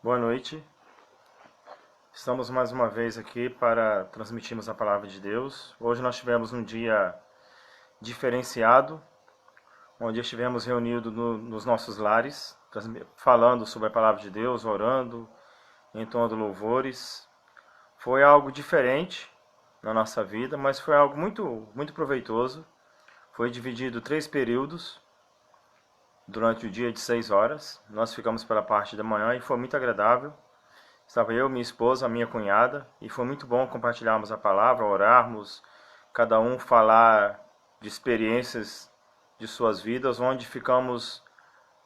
Boa noite. Estamos mais uma vez aqui para transmitirmos a palavra de Deus. Hoje nós tivemos um dia diferenciado, onde estivemos reunidos nos nossos lares, falando sobre a palavra de Deus, orando, entoando louvores. Foi algo diferente na nossa vida, mas foi algo muito proveitoso. Foi dividido em 3 períodos, durante o dia de 6 horas. Nós ficamos pela parte da manhã e foi muito agradável. Estava eu, minha esposa, a minha cunhada, e foi muito bom compartilharmos a palavra, orarmos, cada um falar de experiências de suas vidas, onde ficamos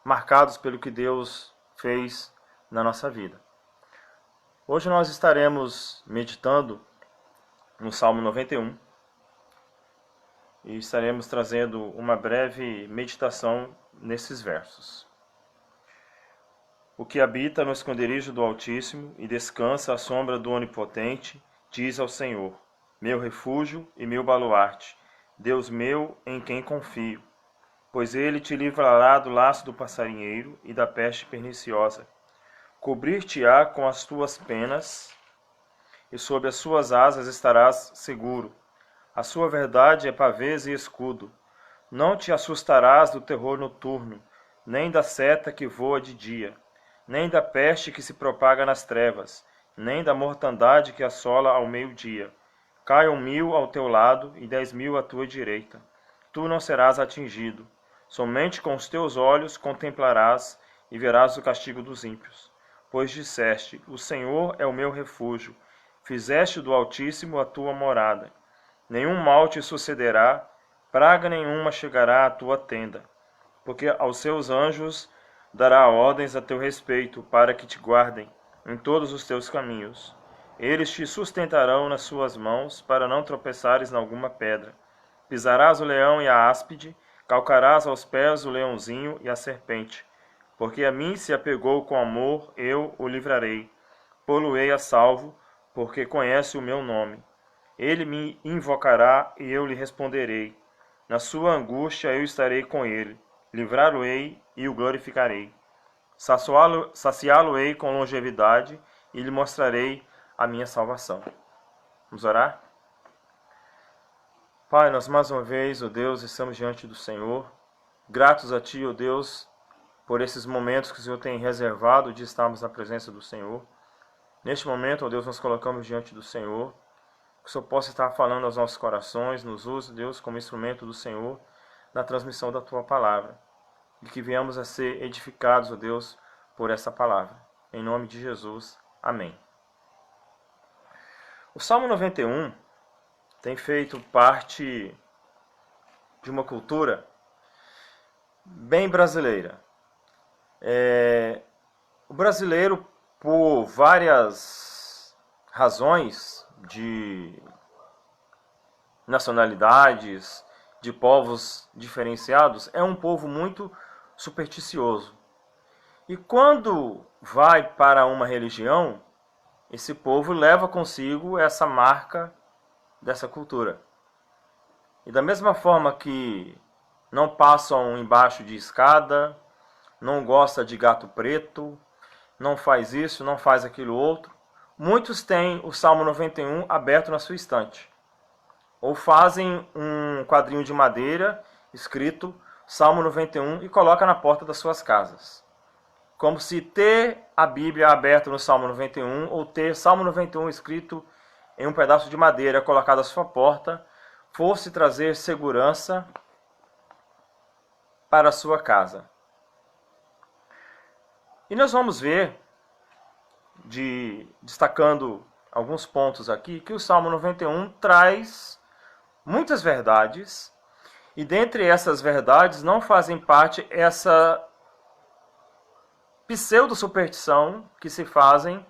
marcados pelo que Deus fez na nossa vida. Hoje nós estaremos meditando no Salmo 91 e estaremos trazendo uma breve meditação nesses versos. O que habita no esconderijo do Altíssimo e descansa à sombra do Onipotente, diz ao Senhor: meu refúgio e meu baluarte, Deus meu em quem confio. Pois ele te livrará do laço do passarinheiro e da peste perniciosa. Cobrir-te-á com as tuas penas, e sob as suas asas estarás seguro. A sua verdade é pavês e escudo. Não te assustarás do terror noturno, nem da seta que voa de dia, nem da peste que se propaga nas trevas, nem da mortandade que assola ao meio-dia. Caiam 1000 ao teu lado e 10.000 à tua direita. Tu não serás atingido. Somente com os teus olhos contemplarás e verás o castigo dos ímpios. Pois disseste: o Senhor é o meu refúgio. Fizeste do Altíssimo a tua morada. Nenhum mal te sucederá, praga nenhuma chegará à tua tenda. Porque aos seus anjos dará ordens a teu respeito, para que te guardem em todos os teus caminhos. Eles te sustentarão nas suas mãos, para não tropeçares em alguma pedra. Pisarás o leão e a áspide, calcarás aos pés o leãozinho e a serpente. Porque a mim se apegou com amor, eu o livrarei. Pô-lo-ei a salvo, porque conhece o meu nome. Ele me invocará e eu lhe responderei. Na sua angústia eu estarei com ele. Livrá-lo-ei e o glorificarei. Saciá-lo-ei com longevidade e lhe mostrarei a minha salvação. Vamos orar? Pai, nós mais uma vez, ó Deus, estamos diante do Senhor. Gratos a Ti, ó Deus, por esses momentos que o Senhor tem reservado de estarmos na presença do Senhor. Neste momento, ó Deus, nós colocamos diante do Senhor. Que o Senhor possa estar falando aos nossos corações, nos use, Deus, como instrumento do Senhor na transmissão da Tua palavra. E que venhamos a ser edificados, ó Deus, por essa palavra. Em nome de Jesus. Amém. O Salmo 91 tem feito parte de uma cultura bem brasileira. O brasileiro, por várias razões de nacionalidades, de povos diferenciados, é um povo muito supersticioso. E quando vai para uma religião, esse povo leva consigo essa marca dessa cultura. E da mesma forma que não passam embaixo de escada, não gosta de gato preto, não faz isso, não faz aquilo outro, muitos têm o Salmo 91 aberto na sua estante. Ou fazem um quadrinho de madeira escrito Salmo 91 e coloca na porta das suas casas. Como se ter a Bíblia aberta no Salmo 91 ou ter Salmo 91 escrito em um pedaço de madeira colocado à sua porta fosse trazer segurança para a sua casa. E nós vamos ver, destacando alguns pontos aqui, que o Salmo 91 traz muitas verdades, e dentre essas verdades não fazem parte essa pseudo-superstição que se fazem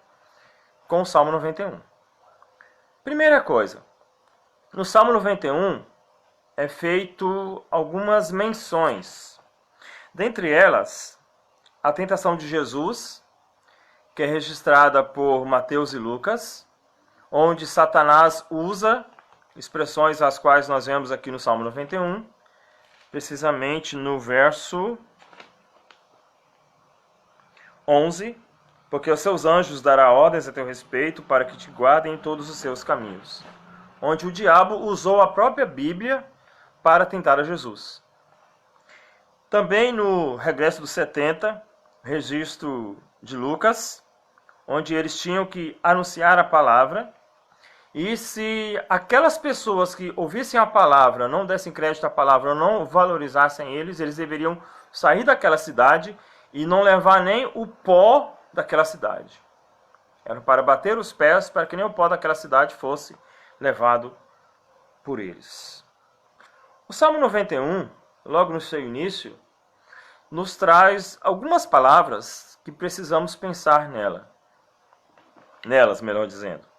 com o Salmo 91. Primeira coisa, no Salmo 91 é feito algumas menções. Dentre elas, a tentação de Jesus, que é registrada por Mateus e Lucas, onde Satanás usa expressões as quais nós vemos aqui no Salmo 91, precisamente no verso 11, porque aos seus anjos dará ordens a teu respeito para que te guardem em todos os seus caminhos. Onde o diabo usou a própria Bíblia para tentar a Jesus. Também no Regresso dos 70, registro de Lucas, onde eles tinham que anunciar a palavra, e se aquelas pessoas que ouvissem a palavra, não dessem crédito à palavra, não valorizassem eles deveriam sair daquela cidade e não levar nem o pó daquela cidade. Era para bater os pés, para que nem o pó daquela cidade fosse levado por eles. O Salmo 91, logo no seu início, nos traz algumas palavras que precisamos pensar nelas, melhor dizendo.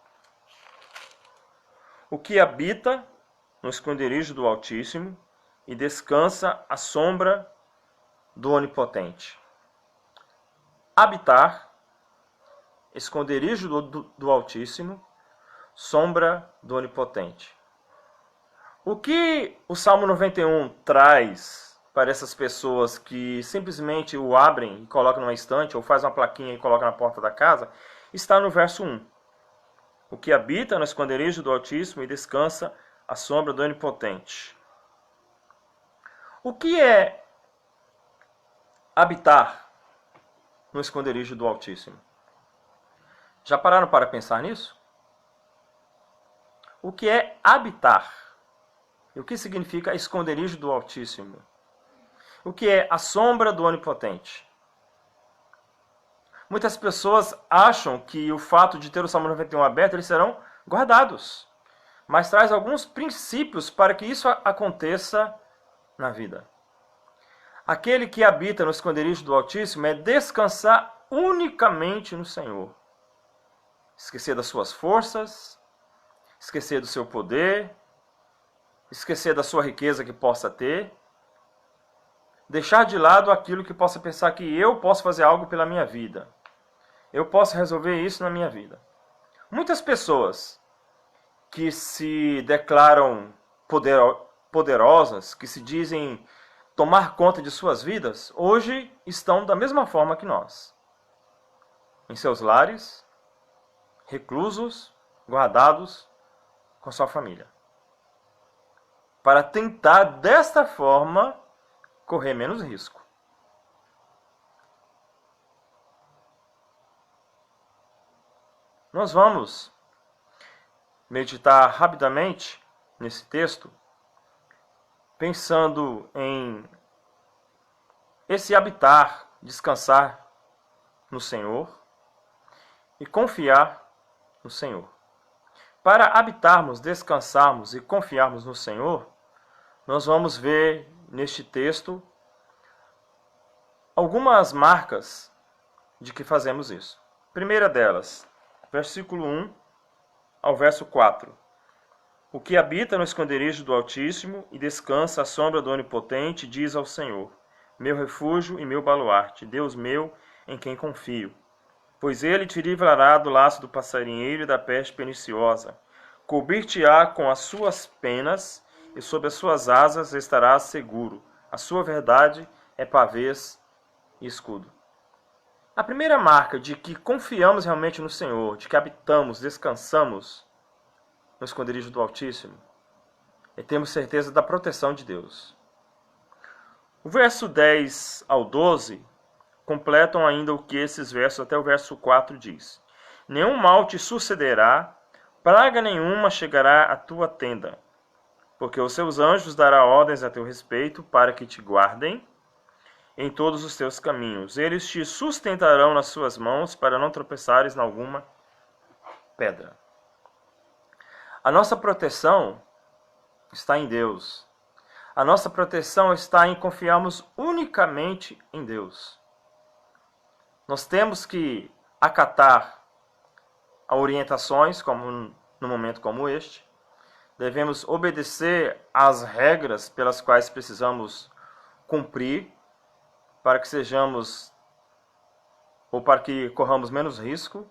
O que habita no esconderijo do Altíssimo e descansa à sombra do Onipotente. Habitar, esconderijo do Altíssimo, sombra do Onipotente. O que o Salmo 91 traz para essas pessoas que simplesmente o abrem e colocam numa estante, ou faz uma plaquinha e colocam na porta da casa, está no verso 1. O que habita no esconderijo do Altíssimo e descansa à sombra do Onipotente. O que é habitar no esconderijo do Altíssimo? Já pararam para pensar nisso? O que é habitar? E o que significa esconderijo do Altíssimo? O que é a sombra do Onipotente? Muitas pessoas acham que o fato de ter o Salmo 91 aberto, eles serão guardados. Mas traz alguns princípios para que isso aconteça na vida. Aquele que habita no esconderijo do Altíssimo é descansar unicamente no Senhor. Esquecer das suas forças, esquecer do seu poder, esquecer da sua riqueza que possa ter, deixar de lado aquilo que possa pensar que eu posso fazer algo pela minha vida. Eu posso resolver isso na minha vida. Muitas pessoas que se declaram poderosas, que se dizem tomar conta de suas vidas, hoje estão da mesma forma que nós. Em seus lares, reclusos, guardados com sua família. Para tentar, desta forma, correr menos risco. Nós vamos meditar rapidamente nesse texto, pensando em esse habitar, descansar no Senhor e confiar no Senhor. Para habitarmos, descansarmos e confiarmos no Senhor, nós vamos ver neste texto algumas marcas de que fazemos isso. Primeira delas, versículo 1 ao verso 4. O que habita no esconderijo do Altíssimo e descansa à sombra do Onipotente, diz ao Senhor: meu refúgio e meu baluarte, Deus meu, em quem confio. Pois ele te livrará do laço do passarinheiro e da peste perniciosa. Cobrir-te-á com as suas penas, e sob as suas asas estarás seguro. A sua verdade é pavês e escudo. A primeira marca de que confiamos realmente no Senhor, de que habitamos, descansamos no esconderijo do Altíssimo, é termos certeza da proteção de Deus. O verso 10 ao 12 completam ainda o que esses versos até o verso 4 diz. Nenhum mal te sucederá, praga nenhuma chegará à tua tenda, porque os seus anjos dará ordens a teu respeito para que te guardem em todos os teus caminhos. Eles te sustentarão nas suas mãos para não tropeçares em alguma pedra. A nossa proteção está em Deus. A nossa proteção está em confiarmos unicamente em Deus. Nós temos que acatar a orientações, como no momento como este. Devemos obedecer às regras pelas quais precisamos cumprir para que sejamos, ou para que corramos menos risco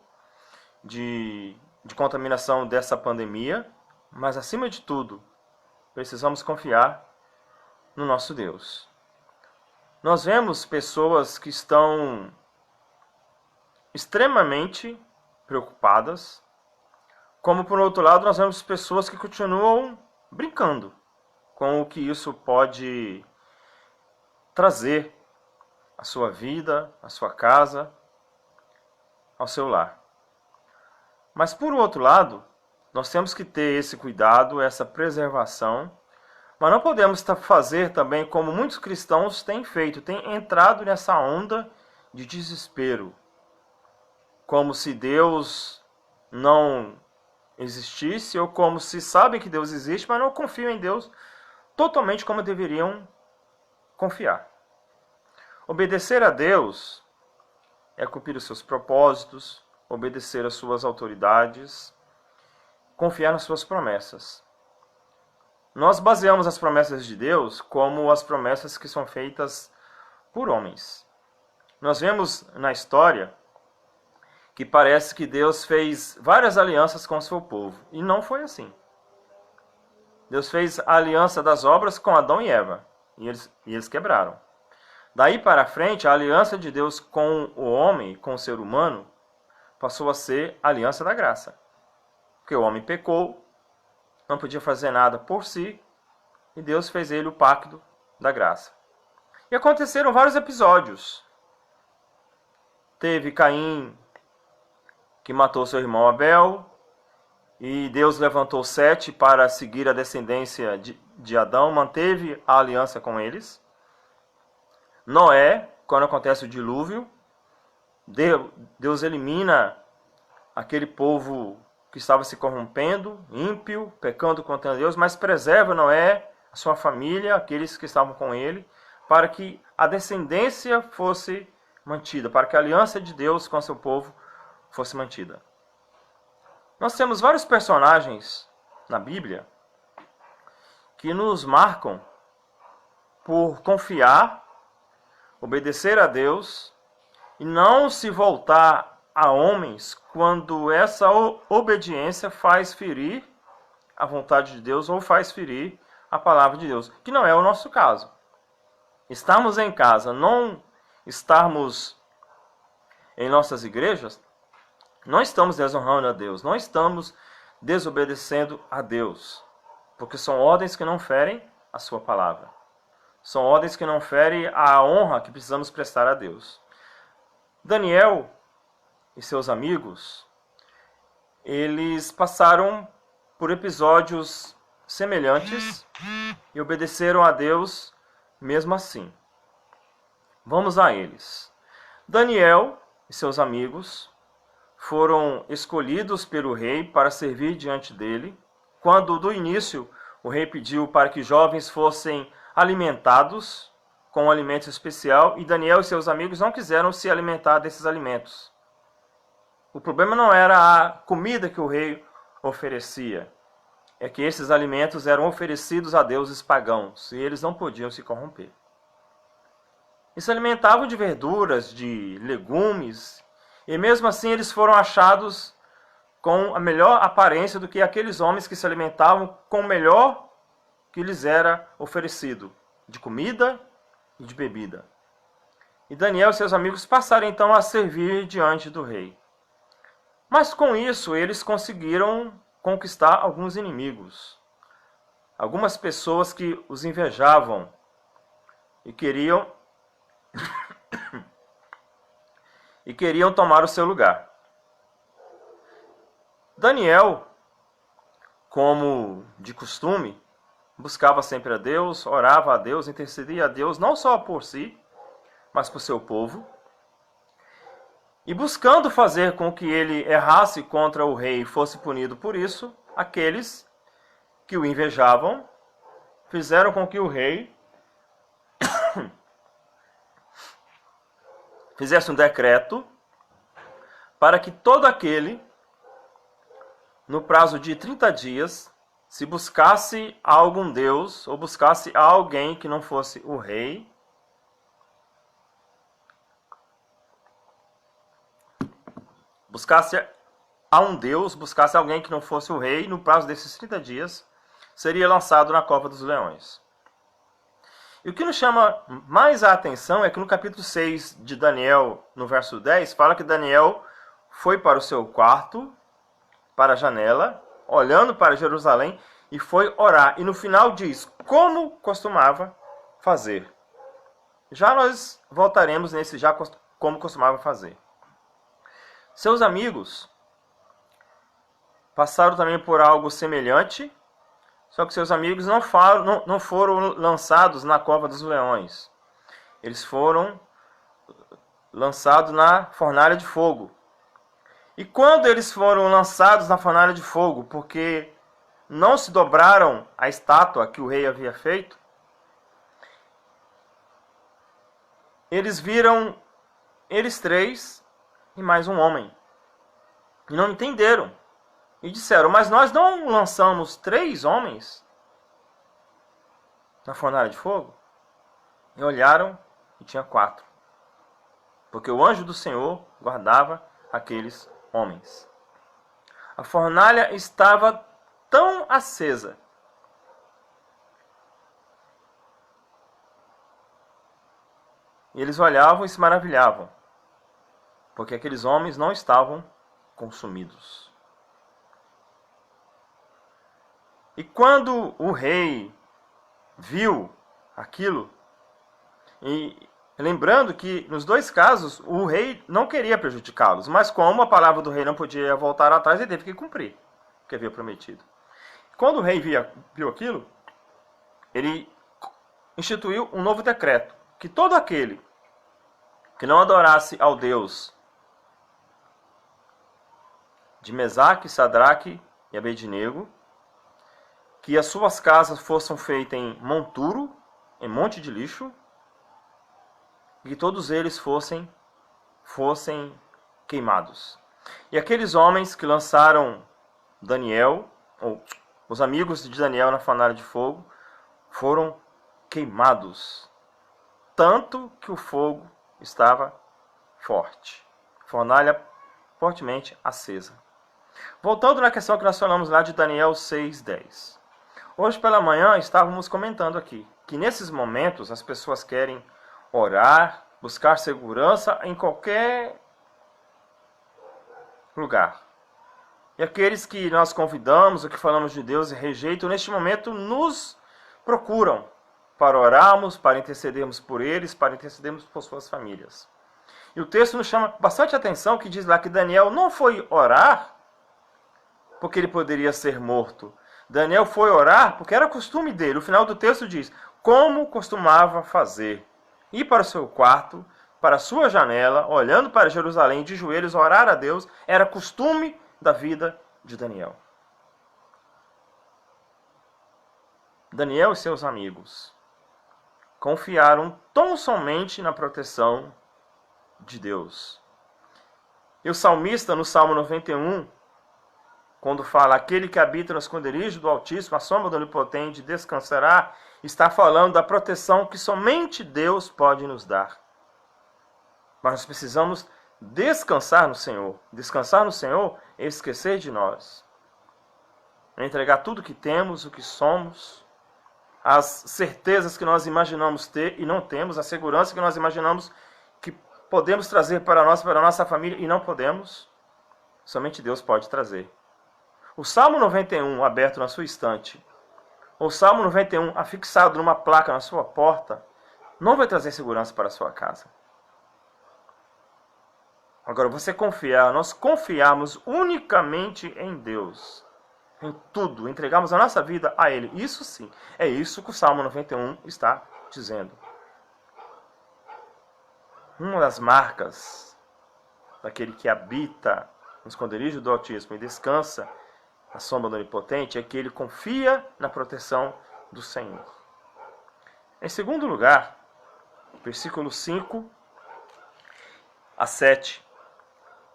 de contaminação dessa pandemia, mas acima de tudo, precisamos confiar no nosso Deus. Nós vemos pessoas que estão extremamente preocupadas, como por outro lado nós vemos pessoas que continuam brincando com o que isso pode trazer à sua vida, à sua casa, ao seu lar. Mas por outro lado, nós temos que ter esse cuidado, essa preservação, mas não podemos fazer também como muitos cristãos têm feito, têm entrado nessa onda de desespero, como se Deus não existisse, ou como se sabem que Deus existe, mas não confiam em Deus totalmente como deveriam confiar. Obedecer a Deus é cumprir os seus propósitos, obedecer às suas autoridades, confiar nas suas promessas. Nós baseamos as promessas de Deus como as promessas que são feitas por homens. Nós vemos na história que parece que Deus fez várias alianças com o seu povo. E não foi assim. Deus fez a aliança das obras com Adão e Eva. E eles quebraram. Daí para frente, a aliança de Deus com o homem, com o ser humano, passou a ser a aliança da graça. Porque o homem pecou, não podia fazer nada por si, e Deus fez ele o pacto da graça. E aconteceram vários episódios. Teve Caim, que matou seu irmão Abel, e Deus levantou Sete para seguir a descendência de Adão, manteve a aliança com eles. Noé, quando acontece o dilúvio, Deus elimina aquele povo que estava se corrompendo, ímpio, pecando contra Deus, mas preserva Noé, a sua família, aqueles que estavam com ele, para que a descendência fosse mantida, para que a aliança de Deus com seu povo fosse mantida. Nós temos vários personagens na Bíblia que nos marcam por confiar, obedecer a Deus e não se voltar a homens quando essa obediência faz ferir a vontade de Deus ou faz ferir a palavra de Deus, que não é o nosso caso. Estarmos em casa, não estarmos em nossas igrejas, não estamos desonrando a Deus, não estamos desobedecendo a Deus, porque são ordens que não ferem a sua palavra. São ordens que não ferem a honra que precisamos prestar a Deus. Daniel e seus amigos, eles passaram por episódios semelhantes e obedeceram a Deus mesmo assim. Vamos a eles. Daniel e seus amigos foram escolhidos pelo rei para servir diante dele, quando do início o rei pediu para que jovens fossem alimentados com um alimento especial, e Daniel e seus amigos não quiseram se alimentar desses alimentos. O problema não era a comida que o rei oferecia, é que esses alimentos eram oferecidos a deuses pagãos, e eles não podiam se corromper. E se alimentavam de verduras, de legumes, e mesmo assim eles foram achados com a melhor aparência do que aqueles homens que se alimentavam com o melhor que lhes era oferecido, de comida e de bebida. E Daniel e seus amigos passaram então a servir diante do rei. Mas com isso eles conseguiram conquistar alguns inimigos. Algumas pessoas que os invejavam e queriam tomar o seu lugar. Daniel, como de costume, buscava sempre a Deus, orava a Deus, intercedia a Deus, não só por si, mas por seu povo. E buscando fazer com que ele errasse contra o rei e fosse punido por isso, aqueles que o invejavam fizeram com que o rei fizesse um decreto para que todo aquele, no prazo de 30 dias, se buscasse a algum deus ou buscasse a alguém que não fosse o rei, buscasse a um deus, buscasse alguém que não fosse o rei, no prazo desses 30 dias, seria lançado na cova dos leões. E o que nos chama mais a atenção é que no capítulo 6 de Daniel, no verso 10, fala que Daniel foi para o seu quarto, para a janela, olhando para Jerusalém, e foi orar. E no final diz, como costumava fazer. Já nós voltaremos nesse já como costumava fazer. Seus amigos passaram também por algo semelhante, só que seus amigos não foram lançados na cova dos leões. Eles foram lançados na fornalha de fogo. E quando eles foram lançados na fornalha de fogo, porque não se dobraram à estátua que o rei havia feito, eles viram eles três e mais um homem. E não entenderam. E disseram, mas nós não lançamos 3 homens na fornalha de fogo? E olharam e tinha 4. Porque o anjo do Senhor guardava aqueles homens. A fornalha estava tão acesa e eles olhavam e se maravilhavam, porque aqueles homens não estavam consumidos. E quando o rei viu aquilo, e lembrando que nos 2 casos o rei não queria prejudicá-los, mas como a palavra do rei não podia voltar atrás, ele teve que cumprir o que havia prometido. Quando o rei viu aquilo, ele instituiu um novo decreto, que todo aquele que não adorasse ao Deus de Mesaque, Sadraque e Abednego, que as suas casas fossem feitas em monturo, em monte de lixo, e que todos eles fossem queimados. E aqueles homens que lançaram Daniel, ou os amigos de Daniel na fornalha de fogo, foram queimados, tanto que o fogo estava forte, fornalha fortemente acesa. Voltando na questão que nós falamos lá de Daniel 6:10. Hoje pela manhã estávamos comentando aqui que nesses momentos as pessoas querem orar, buscar segurança em qualquer lugar. E aqueles que nós convidamos, ou que falamos de Deus e rejeitam, neste momento nos procuram para orarmos, para intercedermos por eles, para intercedermos por suas famílias. E o texto nos chama bastante atenção, que diz lá que Daniel não foi orar porque ele poderia ser morto. Daniel foi orar porque era costume dele. O final do texto diz, como costumava fazer. Ir para o seu quarto, para a sua janela, olhando para Jerusalém, de joelhos, orar a Deus, era costume da vida de Daniel. Daniel e seus amigos confiaram tão somente na proteção de Deus. E o salmista, no Salmo 91, quando fala, aquele que habita no esconderijo do Altíssimo, a sombra do Onipotente descansará, está falando da proteção que somente Deus pode nos dar. Mas nós precisamos descansar no Senhor. Descansar no Senhor é esquecer de nós. É entregar tudo que temos, o que somos, as certezas que nós imaginamos ter e não temos, a segurança que nós imaginamos que podemos trazer para nós, para a nossa família e não podemos. Somente Deus pode trazer. O Salmo 91 aberto na sua estante, ou o Salmo 91 afixado numa placa na sua porta, não vai trazer segurança para a sua casa. Agora, você confiar, nós confiarmos unicamente em Deus, em tudo, entregamos a nossa vida a Ele. Isso sim, é isso que o Salmo 91 está dizendo. Uma das marcas daquele que habita no esconderijo do Altíssimo e descansa à sombra do Onipotente é que ele confia na proteção do Senhor. Em segundo lugar, versículo 5 a 7.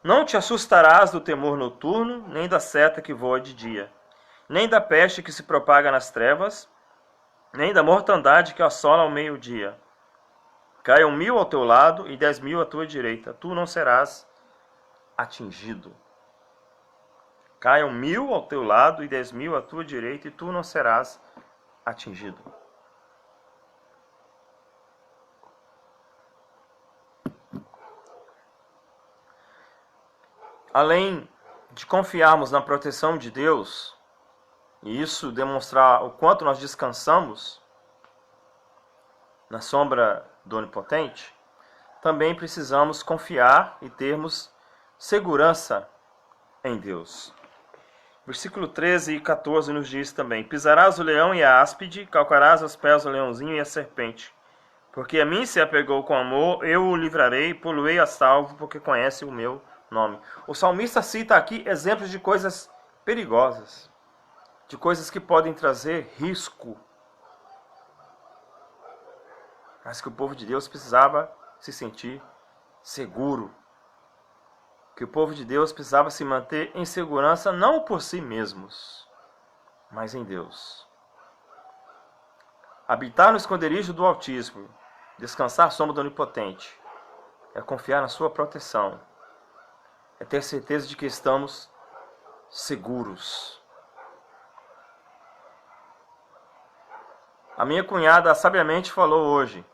Não te assustarás do temor noturno, nem da seta que voa de dia, nem da peste que se propaga nas trevas, nem da mortandade que assola ao meio-dia. Caiam 1000 ao teu lado e 10.000 à tua direita, tu não serás atingido. Caiam 1000 ao teu lado e 10.000 à tua direita, e tu não serás atingido. além de confiarmos na proteção de Deus, e isso demonstrar o quanto nós descansamos na sombra do Onipotente, também precisamos confiar e termos segurança em Deus. Versículo 13 e 14 nos diz também: pisarás o leão e a áspide, calcarás aos pés o leãozinho e a serpente. Porque a mim se apegou com amor, eu o livrarei, poluei a salvo, porque conhece o meu nome. O salmista cita aqui exemplos de coisas perigosas, de coisas que podem trazer risco, mas que o povo de Deus precisava se sentir seguro. Que o povo de Deus precisava se manter em segurança não por si mesmos, mas em Deus. Habitar no esconderijo do Altíssimo, descansar à sombra do Onipotente, é confiar na sua proteção, é ter certeza de que estamos seguros. A minha cunhada sabiamente falou hoje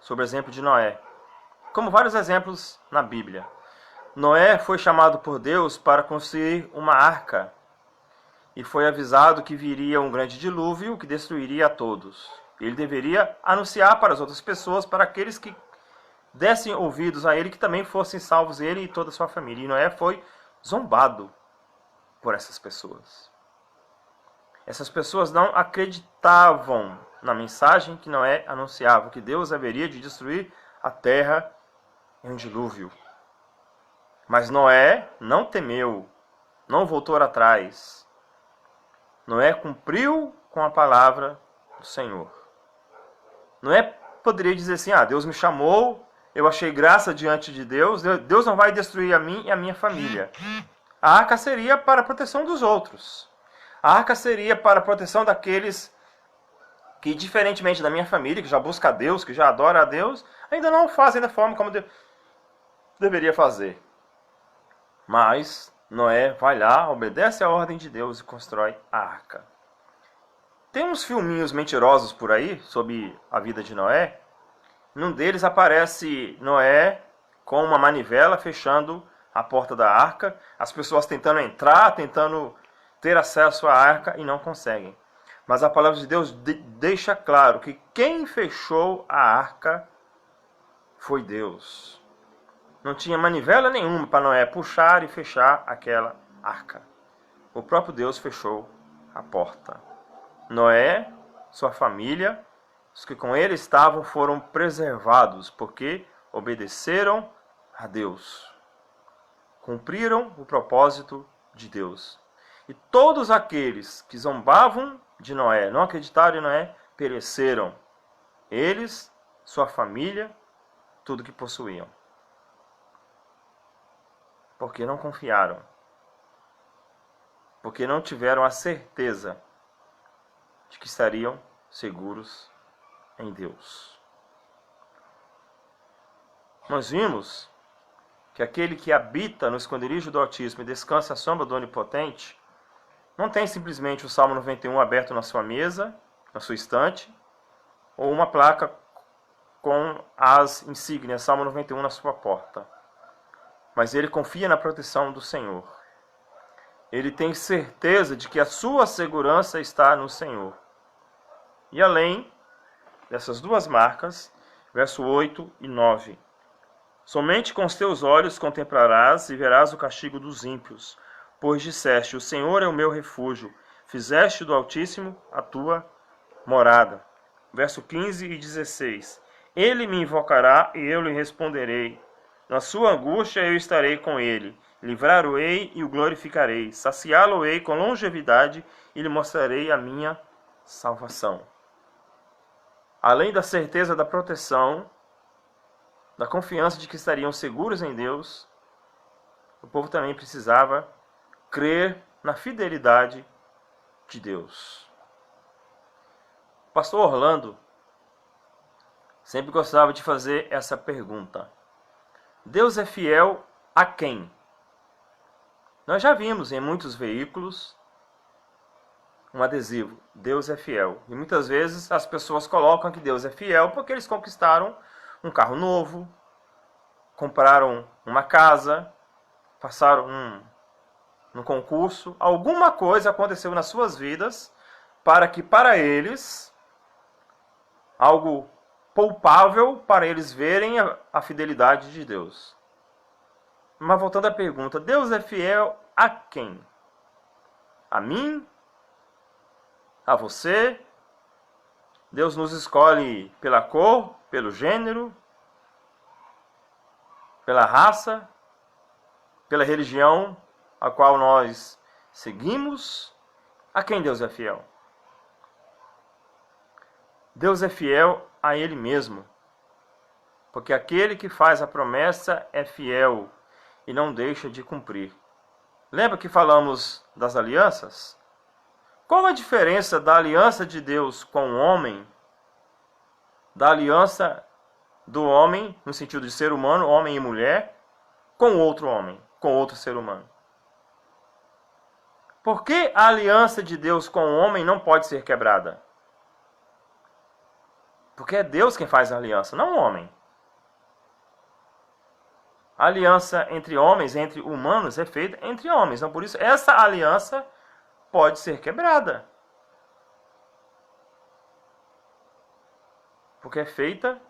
sobre o exemplo de Noé, como vários exemplos na Bíblia. Noé foi chamado por Deus para construir uma arca e foi avisado que viria um grande dilúvio que destruiria a todos. Ele deveria anunciar para as outras pessoas, para aqueles que dessem ouvidos a ele, que também fossem salvos, ele e toda a sua família. E Noé foi zombado por essas pessoas. Essas pessoas não acreditavam na mensagem que Noé anunciava, que Deus haveria de destruir a terra em um dilúvio. Mas Noé não temeu, não voltou atrás. Noé cumpriu com a palavra do Senhor. Noé poderia dizer assim: Deus me chamou, eu achei graça diante de Deus, Deus não vai destruir a mim e a minha família. A arca seria para a proteção dos outros. A arca seria para a proteção daqueles que, diferentemente da minha família, que já busca a Deus, que já adora a Deus, ainda não fazem da forma como deveria fazer. Mas Noé vai lá, obedece a ordem de Deus e constrói a arca. Tem uns filminhos mentirosos por aí sobre a vida de Noé. Num deles aparece Noé com uma manivela fechando a porta da arca, as pessoas tentando entrar, tentando ter acesso à arca e não conseguem. Mas a palavra de Deus deixa claro que quem fechou a arca foi Deus. Não tinha manivela nenhuma para Noé puxar e fechar aquela arca. O próprio Deus fechou a porta. Noé, sua família, os que com ele estavam foram preservados, porque obedeceram a Deus. Cumpriram o propósito de Deus. E todos aqueles que zombavam de Noé, não acreditaram em Noé, pereceram. Eles, sua família, tudo que possuíam. Porque não confiaram. Porque não tiveram a certeza de que estariam seguros em Deus. Nós vimos que aquele que habita no esconderijo do Altíssimo e descansa à sombra do Onipotente, não tem simplesmente o Salmo 91 aberto na sua mesa, na sua estante, ou uma placa com as insígnias Salmo 91 na sua porta. Mas ele confia na proteção do Senhor. Ele tem certeza de que a sua segurança está no Senhor. E além dessas duas marcas, verso 8 e 9. Somente com os teus olhos contemplarás e verás o castigo dos ímpios, pois disseste: o Senhor é o meu refúgio, fizeste do Altíssimo a tua morada. Verso 15 e 16. Ele me invocará e eu lhe responderei. Na sua angústia eu estarei com ele, livrar-o-ei e o glorificarei, saciá-lo-ei com longevidade e lhe mostrarei a minha salvação. Além da certeza da proteção, da confiança de que estariam seguros em Deus, o povo também precisava crer na fidelidade de Deus. O pastor Orlando sempre gostava de fazer essa pergunta: Deus é fiel a quem? Nós já vimos em muitos veículos um adesivo: Deus é fiel. E muitas vezes as pessoas colocam que Deus é fiel porque eles conquistaram um carro novo, compraram uma casa, passaram no concurso, alguma coisa aconteceu nas suas vidas para que para eles, algo palpável para eles verem a fidelidade de Deus. Mas voltando à pergunta, Deus é fiel a quem? A mim? A você? Deus nos escolhe pela cor, pelo gênero, pela raça, pela religião a qual nós seguimos? A quem Deus é fiel? Deus é fiel a Ele mesmo, porque aquele que faz a promessa é fiel e não deixa de cumprir. Lembra que falamos das alianças? Qual a diferença da aliança de Deus com o homem, da aliança do homem, no sentido de ser humano, homem e mulher, com outro homem, com outro ser humano? Por que a aliança de Deus com o homem não pode ser quebrada? Porque é Deus quem faz a aliança, não o homem. A aliança entre homens, entre humanos, é feita entre homens. Então, por isso, essa aliança pode ser quebrada. Porque é feita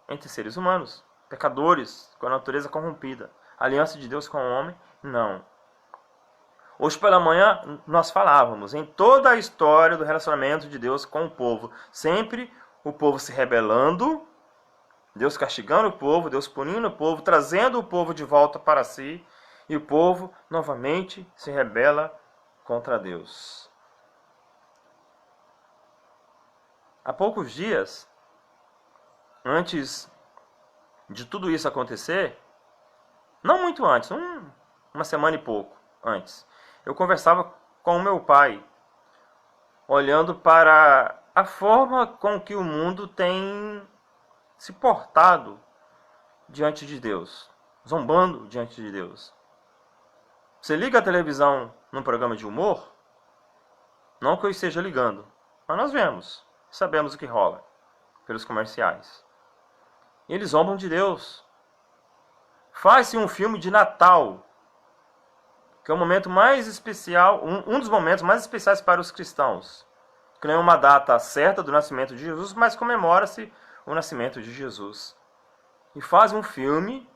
entre seres humanos, pecadores, com a natureza corrompida. A aliança de Deus com o homem, não. Hoje pela manhã nós falávamos em toda a história do relacionamento de Deus com o povo. Sempre o povo se rebelando, Deus castigando o povo, Deus punindo o povo, trazendo o povo de volta para si, e o povo novamente se rebela contra Deus. Há poucos dias, antes de tudo isso acontecer, não muito antes, uma semana e pouco antes, eu conversava com o meu pai, olhando para a forma com que o mundo tem se portado diante de Deus, zombando diante de Deus. Você liga a televisão num programa de humor? Não que eu esteja ligando, mas nós vemos, sabemos o que rola pelos comerciais. E eles zombam de Deus. Faz-se um filme de Natal, que é o momento mais especial, um dos momentos mais especiais para os cristãos, que não é uma data certa do nascimento de Jesus, mas comemora-se o nascimento de Jesus. E faz um filme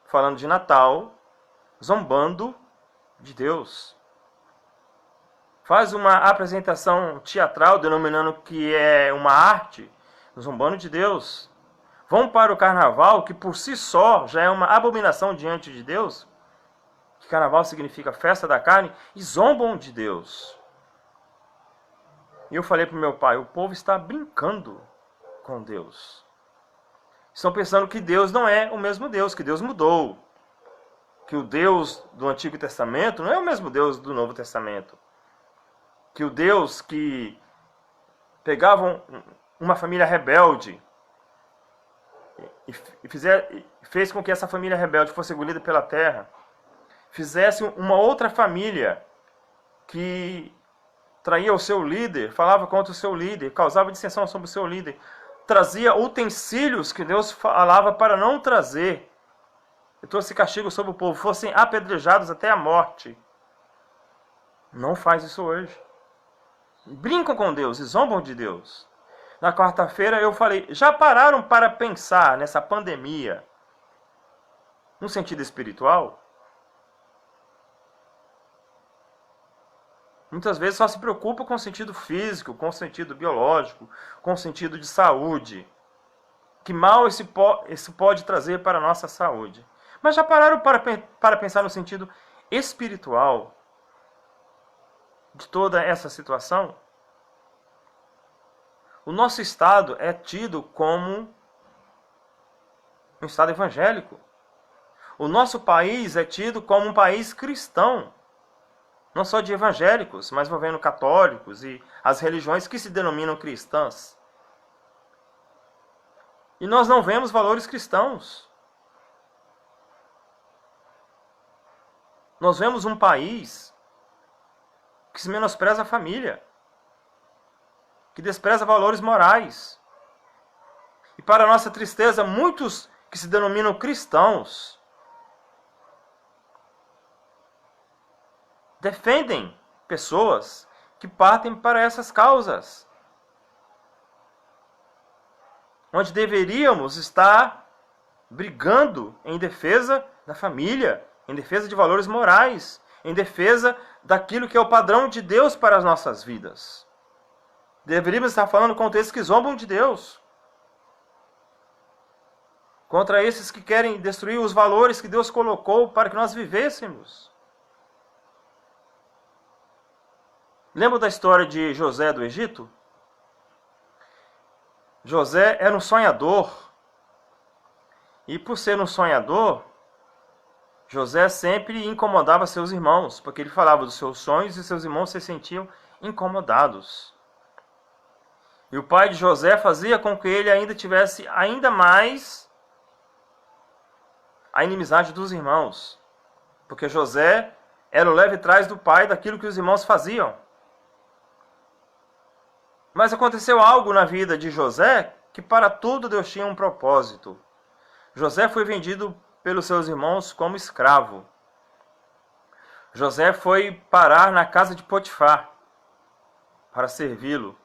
falando de Natal, zombando de Deus. Faz uma apresentação teatral denominando que é uma arte, zombando de Deus. Vão para o carnaval, que por si só já é uma abominação diante de Deus, que carnaval significa festa da carne, e zombam de Deus. E eu falei para o meu pai, o povo está brincando com Deus. Estão pensando que Deus não é o mesmo Deus, que Deus mudou. Que o Deus do Antigo Testamento não é o mesmo Deus do Novo Testamento. Que o Deus que pegava uma família rebelde e fez com que essa família rebelde fosse engolida pela terra, fizesse uma outra família que traía o seu líder, falava contra o seu líder, causava dissensão sobre o seu líder, trazia utensílios que Deus falava para não trazer, e trouxe castigo sobre o povo, fossem apedrejados até a morte. Não faz isso hoje. Brincam com Deus e zombam de Deus. Na quarta-feira eu falei, já pararam para pensar nessa pandemia no sentido espiritual? Muitas vezes só se preocupa com o sentido físico, com o sentido biológico, com o sentido de saúde. Que mal isso pode trazer para a nossa saúde. Mas já pararam para pensar no sentido espiritual de toda essa situação? O nosso estado é tido como um estado evangélico. O nosso país é tido como um país cristão. Não só de evangélicos, mas envolvendo católicos e as religiões que se denominam cristãs. E nós não vemos valores cristãos. Nós vemos um país que se menospreza a família, que despreza valores morais. E para nossa tristeza, muitos que se denominam cristãos defendem pessoas que partem para essas causas, onde deveríamos estar brigando em defesa da família, em defesa de valores morais, em defesa daquilo que é o padrão de Deus para as nossas vidas. Deveríamos estar falando contra esses que zombam de Deus, contra esses que querem destruir os valores que Deus colocou para que nós vivêssemos. Lembra da história de José do Egito? José era um sonhador. E por ser um sonhador, José sempre incomodava seus irmãos, porque ele falava dos seus sonhos e seus irmãos se sentiam incomodados. E o pai de José fazia com que ele ainda tivesse ainda mais a inimizade dos irmãos, porque José era o leve trás do pai daquilo que os irmãos faziam. Mas aconteceu algo na vida de José que para tudo Deus tinha um propósito. José foi vendido pelos seus irmãos como escravo. José foi parar na casa de Potifar para servi-lo.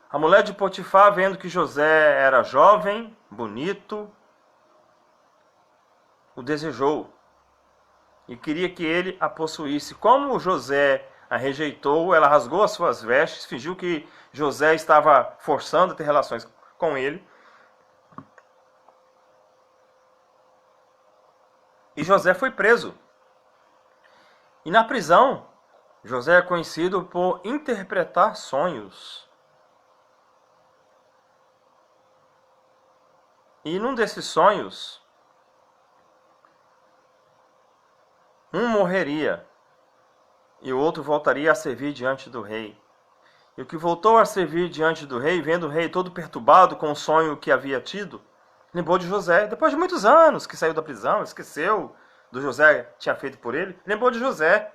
A mulher de Potifar, vendo que José era jovem, bonito, o desejou e queria que ele a possuísse. Como José a rejeitou, ela rasgou as suas vestes, fingiu que José estava forçando a ter relações com ele. E José foi preso. E na prisão, José é conhecido por interpretar sonhos. E num desses sonhos, um morreria e o outro voltaria a servir diante do rei. E o que voltou a servir diante do rei, vendo o rei todo perturbado com o sonho que havia tido, lembrou de José. Depois de muitos anos que saiu da prisão, esqueceu do José que tinha feito por ele, lembrou de José.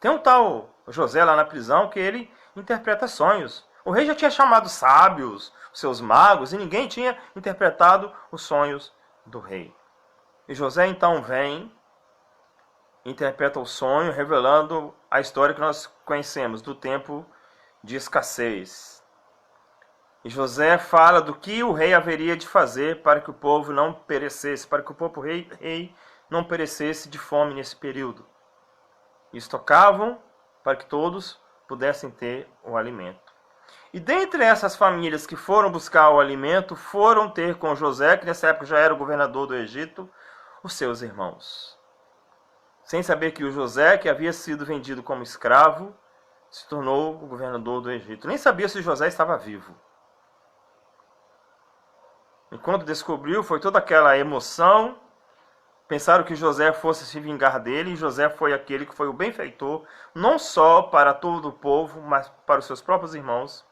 Tem um tal José lá na prisão que ele interpreta sonhos. O rei já tinha chamado sábios, seus magos, e ninguém tinha interpretado os sonhos do rei. E José então vem, interpreta o sonho, revelando a história que nós conhecemos do tempo de escassez. E José fala do que o rei haveria de fazer para que o povo não perecesse, para que o povo rei não perecesse de fome nesse período. E estocavam para que todos pudessem ter o alimento. E dentre essas famílias que foram buscar o alimento, foram ter com José, que nessa época já era o governador do Egito, os seus irmãos. Sem saber que o José, que havia sido vendido como escravo, se tornou o governador do Egito. Nem sabia se José estava vivo. E quando descobriu, foi toda aquela emoção. Pensaram que José fosse se vingar dele, e José foi aquele que foi o benfeitor, não só para todo o povo, mas para os seus próprios irmãos,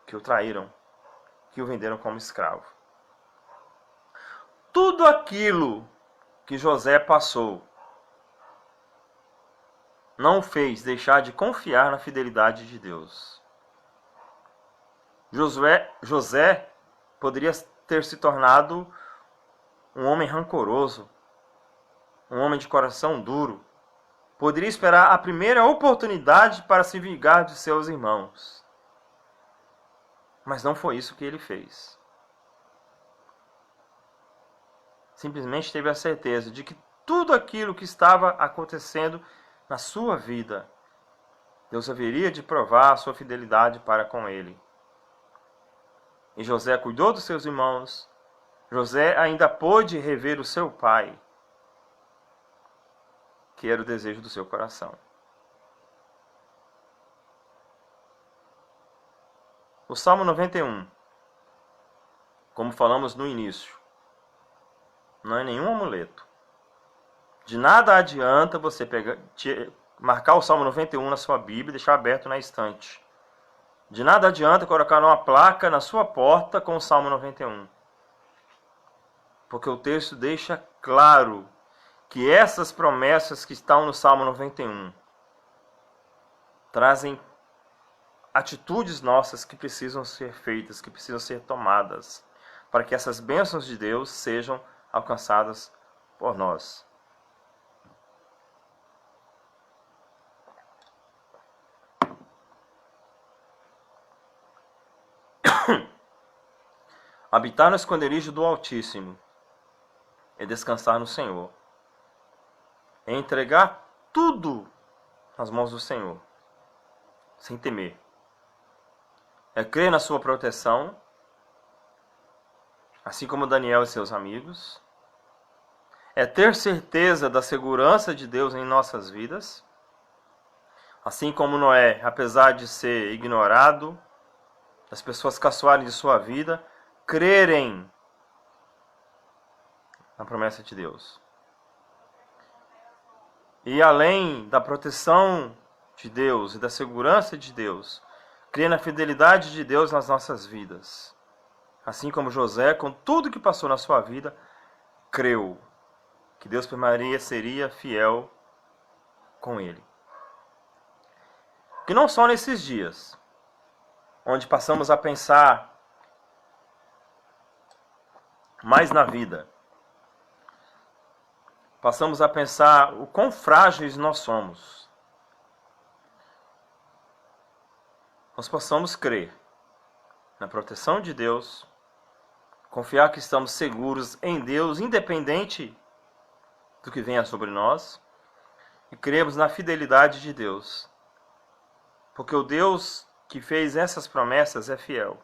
que o traíram, que o venderam como escravo. Tudo aquilo que José passou não o fez deixar de confiar na fidelidade de Deus. José poderia ter se tornado um homem rancoroso, um homem de coração duro. Poderia esperar a primeira oportunidade para se vingar de seus irmãos. Mas não foi isso que ele fez. Simplesmente teve a certeza de que tudo aquilo que estava acontecendo na sua vida, Deus haveria de provar a sua fidelidade para com ele. E José cuidou dos seus irmãos. José ainda pôde rever o seu pai, que era o desejo do seu coração. O Salmo 91, como falamos no início, não é nenhum amuleto. De nada adianta você marcar o Salmo 91 na sua Bíblia e deixar aberto na estante. De nada adianta colocar uma placa na sua porta com o Salmo 91. Porque o texto deixa claro que essas promessas que estão no Salmo 91 trazem atitudes nossas que precisam ser feitas, que precisam ser tomadas, para que essas bênçãos de Deus sejam alcançadas por nós. Habitar no esconderijo do Altíssimo é descansar no Senhor. É entregar tudo nas mãos do Senhor, sem temer. É crer na sua proteção, assim como Daniel e seus amigos. É ter certeza da segurança de Deus em nossas vidas, assim como Noé, apesar de ser ignorado, as pessoas caçoarem de sua vida, crerem na promessa de Deus. E além da proteção de Deus e da segurança de Deus, crer na fidelidade de Deus nas nossas vidas. Assim como José, com tudo que passou na sua vida, creu que Deus permaneceria fiel com ele. Que não só nesses dias, onde passamos a pensar mais na vida, passamos a pensar o quão frágeis nós somos, nós possamos crer na proteção de Deus, confiar que estamos seguros em Deus, independente do que venha sobre nós, e cremos na fidelidade de Deus, porque o Deus que fez essas promessas é fiel.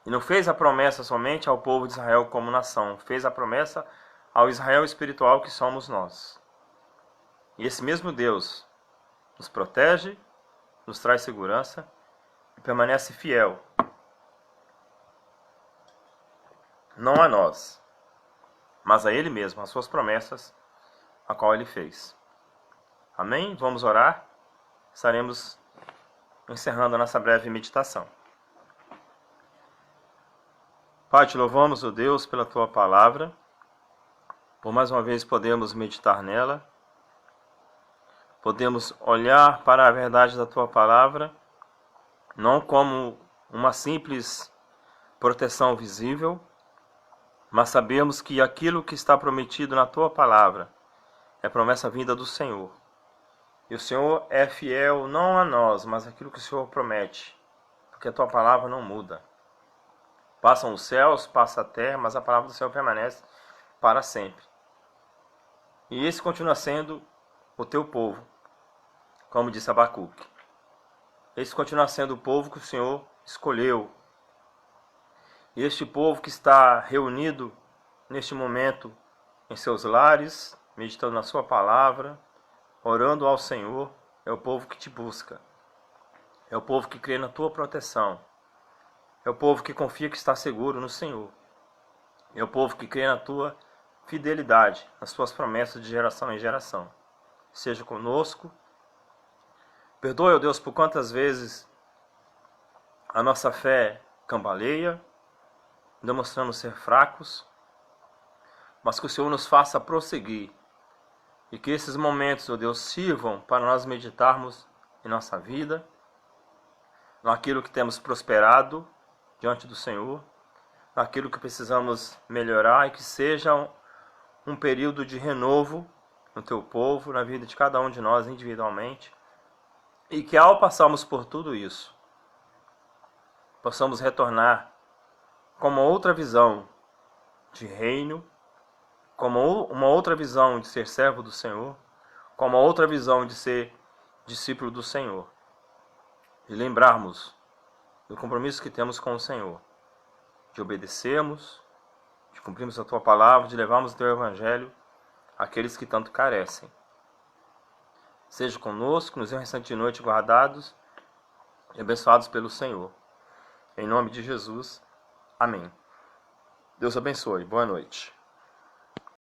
E não fez a promessa somente ao povo de Israel como nação, fez a promessa ao Israel espiritual que somos nós. E esse mesmo Deus nos protege, nos traz segurança e permanece fiel. Não a nós, mas a Ele mesmo, as suas promessas, a qual Ele fez. Amém? Vamos orar? Estaremos encerrando a nossa breve meditação. Pai, te louvamos, ó Deus, pela Tua palavra. Por mais uma vez podemos meditar nela. Podemos olhar para a verdade da Tua palavra, não como uma simples proteção visível, mas sabemos que aquilo que está prometido na Tua palavra é promessa vinda do Senhor. E o Senhor é fiel não a nós, mas aquilo que o Senhor promete, porque a Tua palavra não muda. Passam os céus, passa a terra, mas a palavra do Senhor permanece para sempre. E esse continua sendo o Teu povo, como disse Abacuque. Esse continua sendo o povo que o Senhor escolheu. E este povo que está reunido neste momento em seus lares, meditando na Sua palavra, orando ao Senhor, é o povo que Te busca. É o povo que crê na Tua proteção. É o povo que confia que está seguro no Senhor. É o povo que crê na Tua fidelidade, nas Tuas promessas de geração em geração. Seja conosco. Perdoe, ó Deus, por quantas vezes a nossa fé cambaleia, demonstrando ser fracos, mas que o Senhor nos faça prosseguir. E que esses momentos, ó Deus, sirvam para nós meditarmos em nossa vida, naquilo que temos prosperado diante do Senhor, naquilo que precisamos melhorar, e que seja um período de renovo no Teu povo, na vida de cada um de nós individualmente, e que ao passarmos por tudo isso, possamos retornar com uma outra visão de reino, como uma outra visão de ser servo do Senhor, com uma outra visão de ser discípulo do Senhor. E lembrarmos do compromisso que temos com o Senhor, de obedecermos, de cumprirmos a Tua palavra, de levarmos o Teu Evangelho àqueles que tanto carecem. Seja conosco, nos restante de noite guardados e abençoados pelo Senhor. Em nome de Jesus, amém. Deus abençoe. Boa noite.